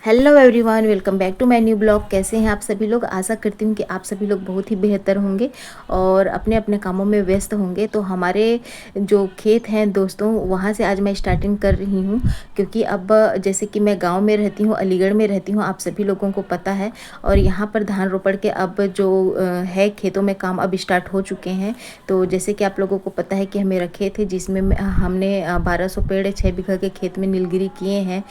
Hello everyone, welcome back to my new blog. कैसे हैं आप सभी लोग? आशा करती हूँ कि आप सभी लोग बहुत ही बेहतर होंगे और अपने अपने कामों में व्यस्त होंगे। तो हमारे जो खेत हैं दोस्तों, वहाँ से आज मैं स्टार्टिंग कर रही हूँ, क्योंकि अब जैसे कि मैं गांव में रहती हूँ, अलीगढ़ में रहती हूँ, आप सभी लोगों को पता है। और यहाँ पर धान रोपड़ के अब जो है खेतों में काम अब स्टार्ट हो चुके हैं। तो जैसे कि आप लोगों को पता है कि मेरा खेत है जिसमें हमने 1200 पेड़ 6 बीघा के खेत में नीलगिरी किए हैं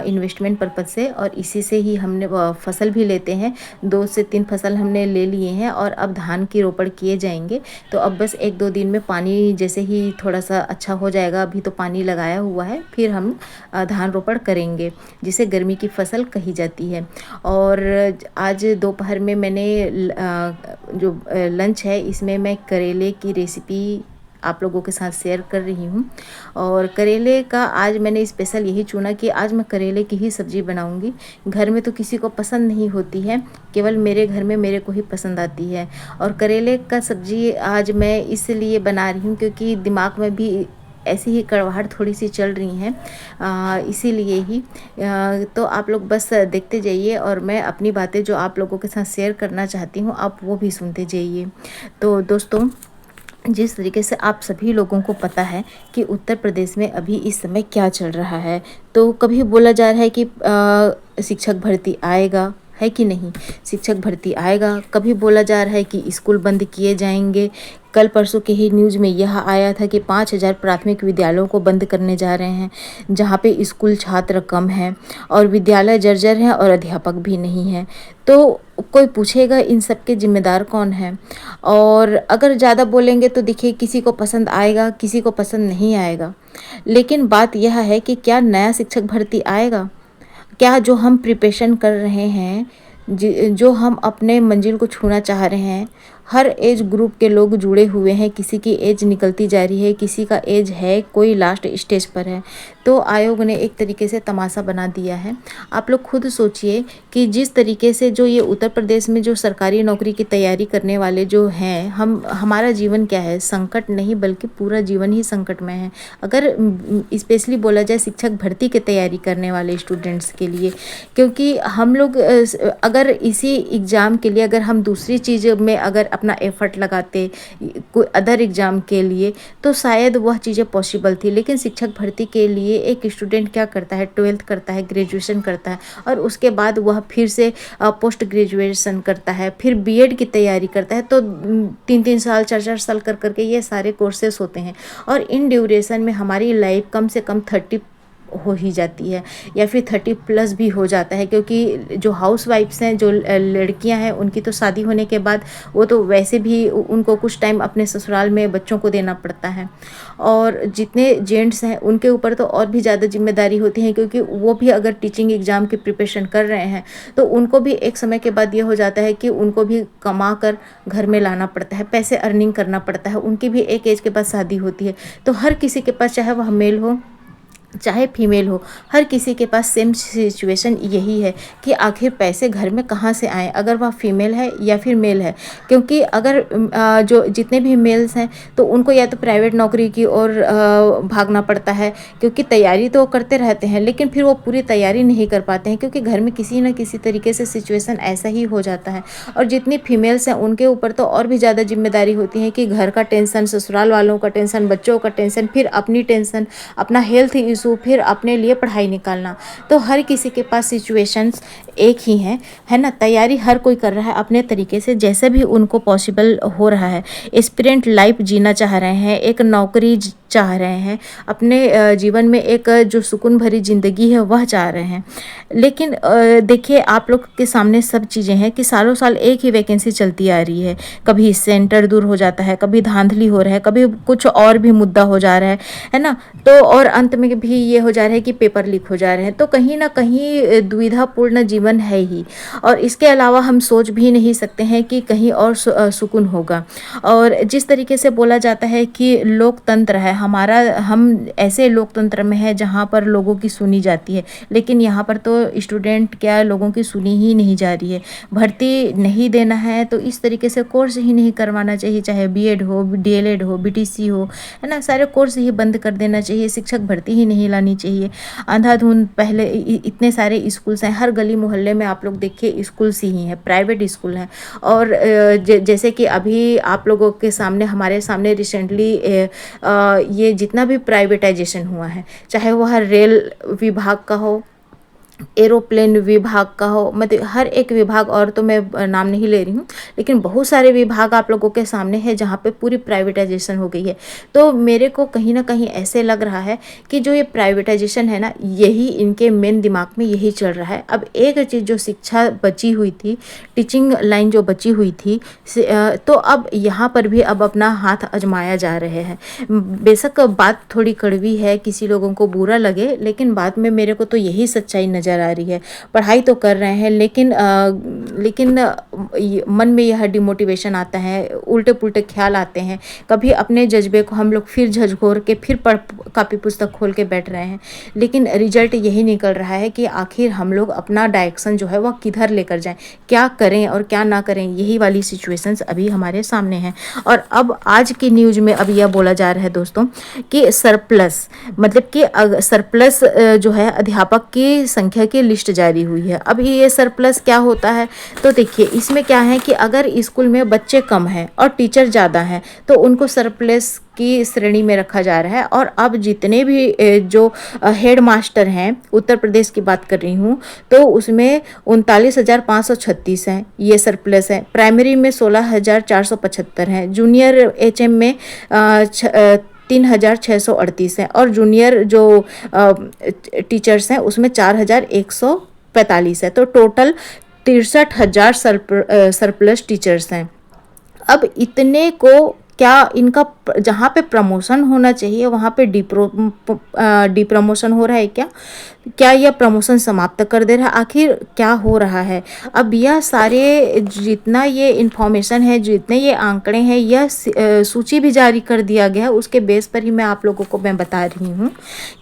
इन्वेस्टमेंट पर्पज़ से। और इसी से ही हमने फसल भी लेते हैं, 2 से 3 फसल हमने ले लिए हैं और अब धान की रोपड़ किए जाएंगे। तो अब बस 1-2 दिन में पानी जैसे ही थोड़ा सा अच्छा हो जाएगा, अभी तो पानी लगाया हुआ है, फिर हम धान रोपड़ करेंगे, जिसे गर्मी की फसल कही जाती है। और आज दोपहर में मैंने जो लंच है इसमें मैं करेले की रेसिपी आप लोगों के साथ शेयर कर रही हूँ। और करेले का आज मैंने स्पेशल यही चुना कि आज मैं करेले की ही सब्ज़ी बनाऊँगी। घर में तो किसी को पसंद नहीं होती है, केवल मेरे घर में मेरे को ही पसंद आती है। और करेले का सब्ज़ी आज मैं इसलिए बना रही हूँ क्योंकि दिमाग में भी ऐसी ही कड़वाहट थोड़ी सी चल रही हैं, इसीलिए ही। तो आप लोग बस देखते जाइए और मैं अपनी बातें जो आप लोगों के साथ शेयर करना चाहती हूँ आप वो भी सुनते जाइए। तो दोस्तों, जिस तरीके से आप सभी लोगों को पता है कि उत्तर प्रदेश में अभी इस समय क्या चल रहा है, तो कभी बोला जा रहा है कि शिक्षक भर्ती आएगा, है कि नहीं, शिक्षक भर्ती आएगा। कभी बोला जा रहा है कि स्कूल बंद किए जाएंगे। कल परसों के ही न्यूज़ में यह आया था कि 5000 प्राथमिक विद्यालयों को बंद करने जा रहे हैं, जहाँ पे स्कूल छात्र कम हैं और विद्यालय जर्जर हैं और अध्यापक भी नहीं हैं। तो कोई पूछेगा इन सब के जिम्मेदार कौन है? और अगर ज़्यादा बोलेंगे तो देखिए, किसी को पसंद आएगा, किसी को पसंद नहीं आएगा। लेकिन बात यह है कि क्या नया शिक्षक भर्ती आएगा? क्या जो हम प्रिपरेशन कर रहे हैं, जो हम अपने मंजिल को छूना चाह रहे हैं, हर एज ग्रुप के लोग जुड़े हुए हैं। किसी की एज निकलती जा रही है, किसी का एज है, कोई लास्ट स्टेज पर है। तो आयोग ने एक तरीके से तमाशा बना दिया है। आप लोग खुद सोचिए कि जिस तरीके से जो ये उत्तर प्रदेश में जो सरकारी नौकरी की तैयारी करने वाले जो हैं, हमारा जीवन क्या है, संकट नहीं बल्कि पूरा जीवन ही संकट में है। अगर स्पेशली बोला जाए शिक्षक भर्ती की तैयारी करने वाले स्टूडेंट्स के लिए, क्योंकि हम लोग अगर इसी एग्ज़ाम के लिए अगर हम दूसरी चीज़ में अगर अपना एफर्ट लगाते कोई अदर एग्ज़ाम के लिए, तो शायद वह चीज़ें पॉसिबल थी। लेकिन शिक्षक भर्ती के लिए एक स्टूडेंट क्या करता है, 12th करता है, ग्रेजुएशन करता है और उसके बाद वह फिर से पोस्ट ग्रेजुएशन करता है, फिर बीएड की तैयारी करता है। तो 3-3 साल 4-4 साल कर करके ये सारे कोर्सेस होते हैं। और इन ड्यूरेशन में हमारी लाइफ कम से कम 30 हो ही जाती है या फिर 30 प्लस भी हो जाता है, क्योंकि जो हाउस वाइफ्स हैं, जो लड़कियां हैं, उनकी तो शादी होने के बाद वो तो वैसे भी उनको कुछ टाइम अपने ससुराल में बच्चों को देना पड़ता है। और जितने जेंट्स हैं उनके ऊपर तो और भी ज़्यादा जिम्मेदारी होती है, क्योंकि वो भी अगर टीचिंग एग्ज़ाम की प्रिपरेशन कर रहे हैं तो उनको भी एक समय के बाद ये हो जाता है कि उनको भी कमा कर घर में लाना पड़ता है, पैसे अर्निंग करना पड़ता है। उनकी भी एक एज के बाद शादी होती है। तो हर किसी के पास, चाहे वह मेल हो चाहे फीमेल हो, हर किसी के पास सेम सिचुएशन यही है कि आखिर पैसे घर में कहाँ से आएँ, अगर वह फीमेल है या फिर मेल है। क्योंकि अगर जो जितने भी मेल्स हैं तो उनको या तो प्राइवेट नौकरी की ओर भागना पड़ता है, क्योंकि तैयारी तो करते रहते हैं लेकिन फिर वो पूरी तैयारी नहीं कर पाते हैं, क्योंकि घर में किसी न किसी तरीके से सिचुएशन ऐसा ही हो जाता है। और जितनी फीमेल्स हैं उनके ऊपर तो और भी ज़्यादा जिम्मेदारी होती है कि घर का टेंशन, ससुराल वालों का टेंशन, बच्चों का टेंशन, फिर अपनी टेंशन, अपना हेल्थ इशू, फिर अपने लिए पढ़ाई निकालना। तो हर किसी के पास सिचुएशंस एक ही हैं, है ना। तैयारी हर कोई कर रहा है अपने तरीके से, जैसे भी उनको पॉसिबल हो रहा है। एस्पिरेंट लाइफ जीना चाह रहे हैं, एक नौकरी चाह रहे हैं, अपने जीवन में एक जो सुकून भरी ज़िंदगी है वह चाह रहे हैं। लेकिन देखिए, आप लोग के सामने सब चीज़ें हैं कि सालों साल एक ही वैकेंसी चलती आ रही है। कभी सेंटर दूर हो जाता है, कभी धांधली हो रहा है, कभी कुछ और भी मुद्दा हो जा रहा है ना। तो और अंत में भी ये हो जा रहा है कि पेपर लीक हो जा रहे हैं। तो कहीं ना कहीं दुविधापूर्ण जीवन है ही। और इसके अलावा हम सोच भी नहीं सकते हैं कि कहीं और सुकून होगा। और जिस तरीके से बोला जाता है कि लोकतंत्र है, हम ऐसे लोकतंत्र में है जहाँ पर लोगों की सुनी जाती है, लेकिन यहाँ पर तो स्टूडेंट क्या लोगों की सुनी ही नहीं जा रही है। भर्ती नहीं देना है तो इस तरीके से कोर्स ही नहीं करवाना चाहिए, चाहे बीएड हो, डीएलएड हो, बीटीसी हो, है ना, सारे कोर्स ही बंद कर देना चाहिए, शिक्षक भर्ती ही नहीं लानी चाहिए। अंधाधुंध पहले इतने सारे स्कूल्स हैं, हर गली मोहल्ले में आप लोग देखिए स्कूल्स ही हैं, प्राइवेट स्कूल हैं। और जैसे कि अभी आप लोगों के सामने, हमारे सामने रिसेंटली ये जितना भी प्राइवेटाइजेशन हुआ है, चाहे वह रेल विभाग का हो, एरोप्लेन विभाग का हो, मतलब हर एक विभाग, और तो मैं नाम नहीं ले रही हूँ, लेकिन बहुत सारे विभाग आप लोगों के सामने है जहाँ पे पूरी प्राइवेटाइजेशन हो गई है। तो मेरे को कहीं ना कहीं ऐसे लग रहा है कि जो ये प्राइवेटाइजेशन है ना, यही इनके मेन दिमाग में यही चल रहा है। अब एक चीज़ जो शिक्षा बची हुई थी, टीचिंग लाइन जो बची हुई थी, तो अब यहाँ पर भी अब अपना हाथ आजमाया जा रहे हैं। बेशक बात थोड़ी कड़वी है, किसी लोगों को बुरा लगे, लेकिन बाद में मेरे को तो यही सच्चाई नजर आ रही है। पढ़ाई तो कर रहे हैं, लेकिन मन में यह डिमोटिवेशन आता है, उल्टे पुल्टे ख्याल आते हैं। कभी अपने जज्बे को हम लोग फिर झकझोर के फिर कापी पुस्तक खोल के बैठ रहे हैं, लेकिन रिजल्ट यही निकल रहा है कि आखिर हम लोग अपना डायरेक्शन जो है वह किधर लेकर जाएं, क्या करें और क्या ना करें, यही वाली सिचुएशंस अभी हमारे सामने हैं। और अब आज की न्यूज़ में अब यह बोला जा रहा है दोस्तों कि सरप्लस, मतलब कि सरप्लस जो है अध्यापक की संख्या की लिस्ट जारी हुई है। अब ये सरप्लस क्या होता है, तो देखिए इसमें क्या है कि अगर स्कूल में बच्चे कम हैं और टीचर ज़्यादा हैं तो उनको सरप्लस की श्रेणी में रखा जा रहा है। और अब जितने भी जो हेड मास्टर हैं, उत्तर प्रदेश की बात कर रही हूँ, तो उसमें 39,536 हैं, ये सरप्लस है। प्राइमरी में 16,475 हैं, जूनियर एचएम में 3,638 हैं, और जूनियर जो टीचर्स हैं उसमें 4,145 है। तो टोटल 63,000 सरप्लस टीचर्स हैं। अब इतने को क्या इनका जहाँ पे प्रमोशन होना चाहिए वहाँ पे डिप्रमोशन हो रहा है क्या यह प्रमोशन समाप्त कर दे रहा है, आखिर क्या हो रहा है? अब यह सारे जितना ये इन्फॉर्मेशन है, जितने ये आंकड़े हैं, यह सूची भी जारी कर दिया गया है, उसके बेस पर ही मैं आप लोगों को मैं बता रही हूँ।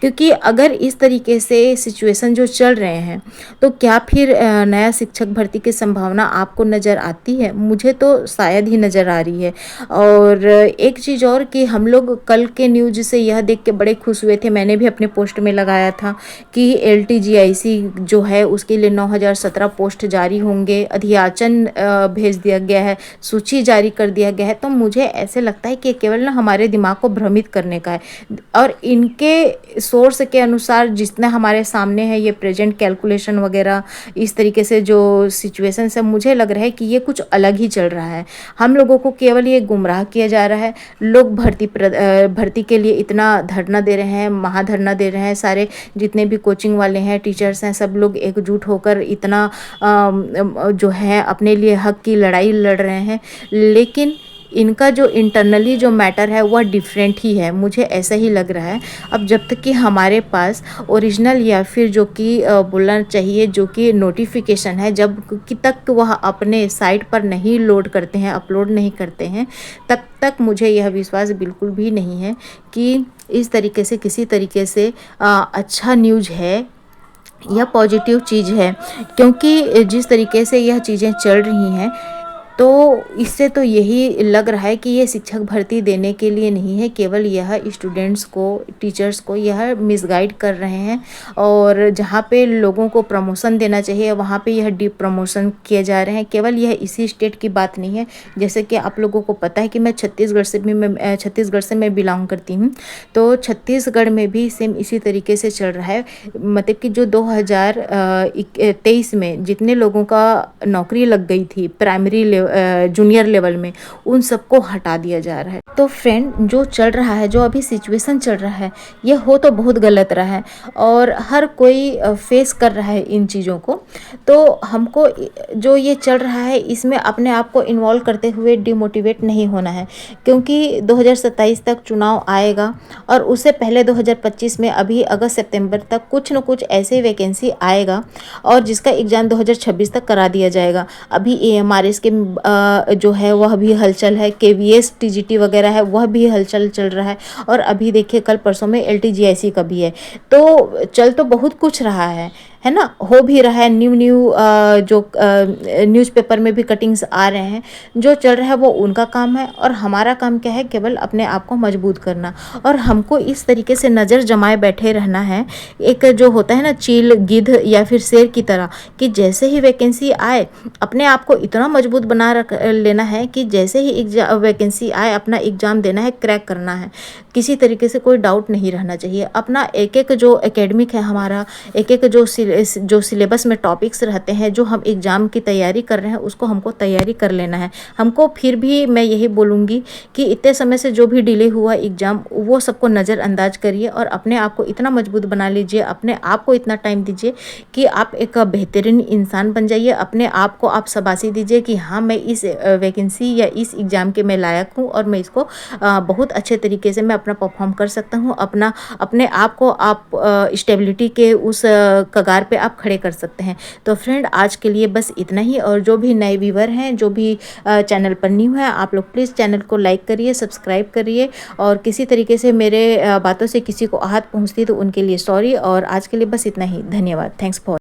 क्योंकि अगर इस तरीके से सिचुएशन जो चल रहे हैं तो क्या फिर नया शिक्षक भर्ती की संभावना आपको नज़र आती है? मुझे तो शायद ही नज़र आ रही है। और एक चीज़ और कि हम लोग कल के न्यूज़ से यह देख के बड़े खुश हुए थे, मैंने भी अपने पोस्ट में लगाया था कि LTGIC जो है उसके लिए 9,017 पोस्ट जारी होंगे, अधियाचन भेज दिया गया है, सूची जारी कर दिया गया है। तो मुझे ऐसे लगता है कि केवल ना हमारे दिमाग को भ्रमित करने का है, और इनके सोर्स के अनुसार जितना हमारे सामने है ये प्रेजेंट कैलकुलेशन वगैरह, इस तरीके से जो सिचुएशन है, मुझे लग रहा है कि ये कुछ अलग ही चल रहा है। हम लोगों को केवल ये गुमराह किया जा रहा है। लोग भर्ती के लिए इतना धरना दे रहे हैं, महाधरना दे रहे हैं, सारे जितने भी कोचिंग वाले हैं, टीचर्स हैं, सब लोग एकजुट होकर इतना जो है अपने लिए हक की लड़ाई लड़ रहे हैं। लेकिन इनका जो इंटरनली जो मैटर है वह डिफरेंट ही है, मुझे ऐसा ही लग रहा है। अब जब तक कि हमारे पास ओरिजिनल या फिर जो कि बोलना चाहिए जो कि नोटिफिकेशन है, जब कि तक वह अपने साइट पर नहीं लोड करते हैं, अपलोड नहीं करते हैं, तब तक मुझे यह विश्वास बिल्कुल भी नहीं है कि इस तरीके से किसी तरीके से अच्छा न्यूज़ है या पॉजिटिव चीज़ है। क्योंकि जिस तरीके से यह चीज़ें चल रही हैं तो इससे तो यही लग रहा है कि ये शिक्षक भर्ती देने के लिए नहीं है, केवल यह स्टूडेंट्स को, टीचर्स को यह मिसगाइड कर रहे हैं। और जहाँ पे लोगों को प्रमोशन देना चाहिए वहाँ पे यह डी प्रमोशन किए जा रहे हैं। केवल यह इसी स्टेट की बात नहीं है, जैसे कि आप लोगों को पता है कि मैं छत्तीसगढ़ से मैं बिलोंग करती हूँ। तो छत्तीसगढ़ में भी सेम इसी तरीके से चल रहा है। मतलब कि जो 2023 में जितने लोगों का नौकरी लग गई थी प्राइमरी जूनियर लेवल में, उन सबको हटा दिया जा रहा है। तो फ्रेंड, जो चल रहा है, जो अभी सिचुएशन चल रहा है, ये हो तो बहुत गलत रहा है और हर कोई फेस कर रहा है इन चीज़ों को। तो हमको जो ये चल रहा है इसमें अपने आप को इन्वॉल्व करते हुए डिमोटिवेट नहीं होना है, क्योंकि 2027 तक चुनाव आएगा और उससे पहले 2025 में अभी अगस्त सितंबर तक कुछ न कुछ ऐसे वैकेंसी आएगा और जिसका एग्ज़ाम 2026 तक करा दिया जाएगा। अभी AMRS के जो है वह भी हलचल है, केवीएस टीजीटी वगैरह है वह भी हलचल चल रहा है, और अभी देखिए कल परसों में एलटीजीआईसी का भी है। तो चल तो बहुत कुछ रहा है ना, हो भी रहा है। न्यू न्यू जो न्यूज़पेपर में भी कटिंग्स आ रहे हैं। जो चल रहा है वो उनका काम है, और हमारा काम क्या है, केवल अपने आप को मजबूत करना। और हमको इस तरीके से नज़र जमाए बैठे रहना है, एक जो होता है ना चील गिद्ध या फिर शेर की तरह, कि जैसे ही वैकेंसी आए अपने आप को इतना मजबूत बना रख लेना है कि जैसे ही वैकेंसी आए अपना एग्ज़ाम देना है, क्रैक करना है। किसी तरीके से कोई डाउट नहीं रहना चाहिए। अपना एक एक जो एकेडमिक है हमारा, एक एक जो सिलेबस में टॉपिक्स रहते हैं, जो हम एग्ज़ाम की तैयारी कर रहे हैं, उसको हमको तैयारी कर लेना है। हमको फिर भी मैं यही बोलूँगी कि इतने समय से जो भी डिले हुआ एग्ज़ाम, वो सबको नज़रअंदाज करिए और अपने आप को इतना मजबूत बना लीजिए, अपने आप को इतना टाइम दीजिए कि आप एक बेहतरीन इंसान बन जाइए। अपने आप को आप शाबाशी दीजिए कि हाँ, मैं इस वैकेंसी या इस एग्ज़ाम के मैं लायक हूँ, और मैं इसको बहुत अच्छे तरीके से मैं अपना परफॉर्म कर सकता हूँ। अपने आप को आप स्टेबिलिटी के उस कगार पे आप खड़े कर सकते हैं। तो फ्रेंड, आज के लिए बस इतना ही। और जो भी नए व्यूवर हैं, जो भी चैनल पर न्यू है, आप लोग प्लीज़ चैनल को लाइक करिए, सब्सक्राइब करिए। और किसी तरीके से मेरे बातों से किसी को आहत पहुँचती तो उनके लिए सॉरी। और आज के लिए बस इतना ही। धन्यवाद। Thanks for